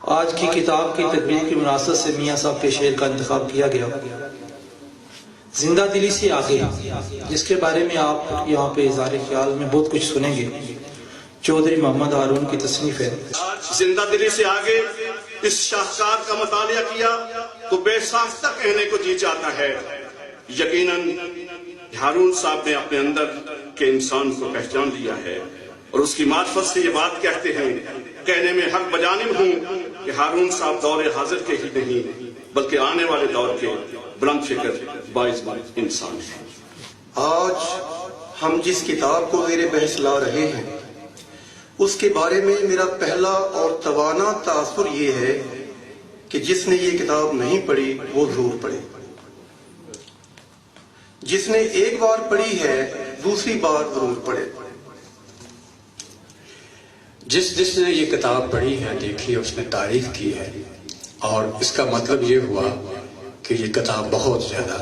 آج کی کتاب کی تقریر کی مناسبت سے میاں صاحب کے شعر کا انتخاب کیا گیا، زندہ دلی سے آگے، جس کے بارے میں آپ یہاں پہ اظہار خیال میں بہت کچھ سنیں گے۔ چودھری محمد ہارون کی تصنیف ہے۔ زندہ دلی سے آگے اس شاہکار کا مطالعہ کیا تو بے ساختہ کہنے کو جی چاہتا ہے۔ یقیناً ہارون صاحب نے اپنے اندر کے انسان کو پہچان لیا ہے اور اس کی معرفت سے یہ بات کہتے ہیں، کہنے میں حق بجانب ہوں کہ ہارون صاحب دور حاضر کے ہی نہیں بلکہ آنے والے دور کے بلند فکر باعث انسان ہیں۔ آج ہم جس کتاب کو زیر بحث لا رہے ہیں اس کے بارے میں میرا پہلا اور توانا تاثر یہ ہے کہ جس نے یہ کتاب نہیں پڑھی وہ ضرور پڑھے۔ جس نے ایک بار پڑھی ہے دوسری بار ضرور پڑھے۔ جس نے یہ کتاب پڑھی ہے، دیکھی، اس نے تعریف کی ہے، اور اس کا مطلب یہ ہوا کہ یہ کتاب بہت زیادہ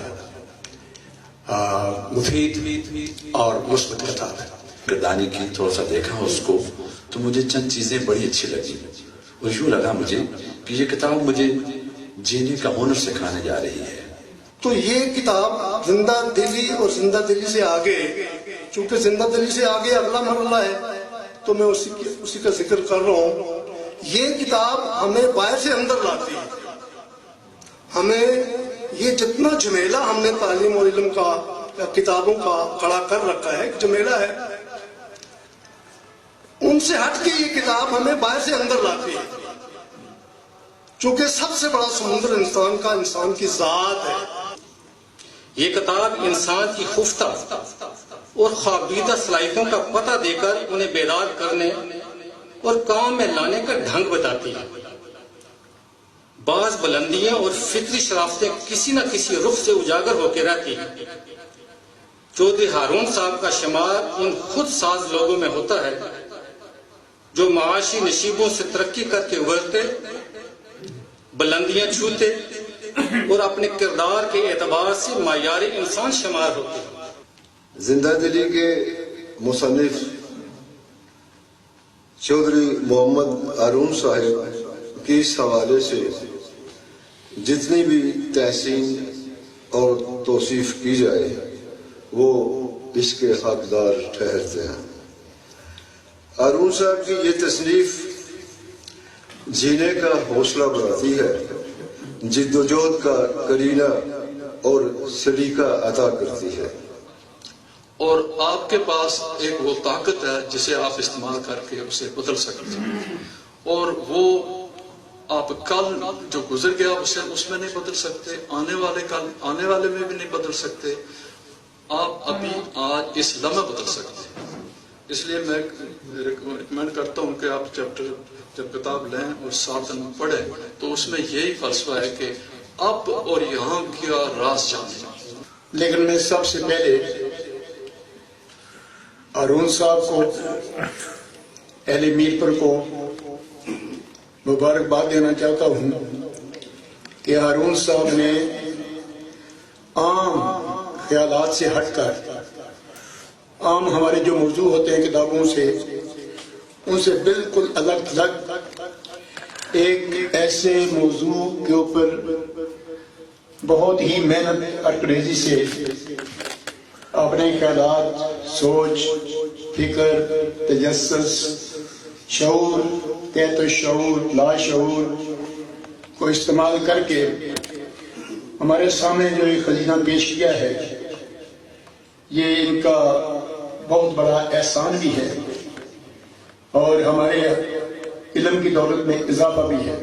مفید اور مثبت کتاب ہے۔ گردانی کی تھوڑا سا دیکھا اس کو تو مجھے چند چیزیں بڑی اچھی لگی اور یوں لگا مجھے کہ یہ کتاب مجھے جینے کا ہنر سکھانے جا رہی ہے۔ تو یہ کتاب زندہ دلی اور زندہ دلی سے آگے، چونکہ زندہ دلی سے آگے اگلا مرحلہ ہے تو میں اسی کا ذکر کر رہا ہوں۔ یہ کتاب ہمیں باہر سے اندر لاتی ہے۔ ہمیں یہ جتنا جھمیلا ہم نے تعلیم اور علم کا یا کتابوں کا کھڑا کر رکھا ہے، جھمیلا ہے، ان سے ہٹ کے یہ کتاب ہمیں باہر سے اندر لاتی ہے، چونکہ سب سے بڑا سمندر انسان کا، انسان کی ذات ہے۔ یہ کتاب انسان کی خفتہ اور خوابیدہ صلاحیتوں کا پتہ دے کر انہیں بیدار کرنے اور کام میں لانے کا ڈھنگ بتاتی ہے۔ بعض بلندیاں اور فطری شرافتیں کسی نہ کسی رخ سے اجاگر ہو کے رہتی ہیں۔ چودھری ہارون صاحب کا شمار ان خود ساز لوگوں میں ہوتا ہے جو معاشی نشیبوں سے ترقی کر کے ابھرتے، بلندیاں چھوتے اور اپنے کردار کے اعتبار سے معیار انسان شمار ہوتے ہیں۔ زندہ دلی کے مصنف چودھری محمد ہارون صاحب کے اس حوالے سے جتنی بھی تحسین اور توصیف کی جائے وہ اس کے حقدار ٹھہرتے ہیں۔ ہارون صاحب کی یہ تصنیف جینے کا حوصلہ بڑھاتی ہے، جد و جہد کا کرینہ اور سلیقہ عطا کرتی ہے۔ اور آپ کے پاس ایک وہ طاقت ہے جسے آپ استعمال کر کے اسے بدل سکتے ہیں، اور وہ آپ کل جو گزر گیا اسے اس میں نہیں بدل سکتے، آنے والے میں بھی نہیں بدل سکتے، آپ ابھی آج اس لمحے بدل سکتے ہیں۔ اس لیے میں ریکمینڈ کرتا ہوں کہ آپ جب کتاب لیں اور 7 دن پڑھیں تو اس میں یہی فلسفہ ہے کہ اب اور یہاں کا راز جانیں۔ لیکن میں سب سے پہلے ہارون صاحب کو، اہل میر پر کو مبارکباد دینا چاہتا ہوں کہ ہارون صاحب نے عام خیالات سے ہٹ کر، عام ہمارے جو موضوع ہوتے ہیں کتابوں سے، ان سے بالکل الگ الگ ایک ایسے موضوع کے اوپر بہت ہی محنت اور کریزی سے اپنے خیالات، سوچ، فکر، تجسس، شعور، تحت الشعور، لا شعور کو استعمال کر کے ہمارے سامنے جو ایک خزینہ پیش کیا ہے، یہ ان کا بہت بڑا احسان بھی ہے اور ہمارے علم کی دولت میں اضافہ بھی ہے۔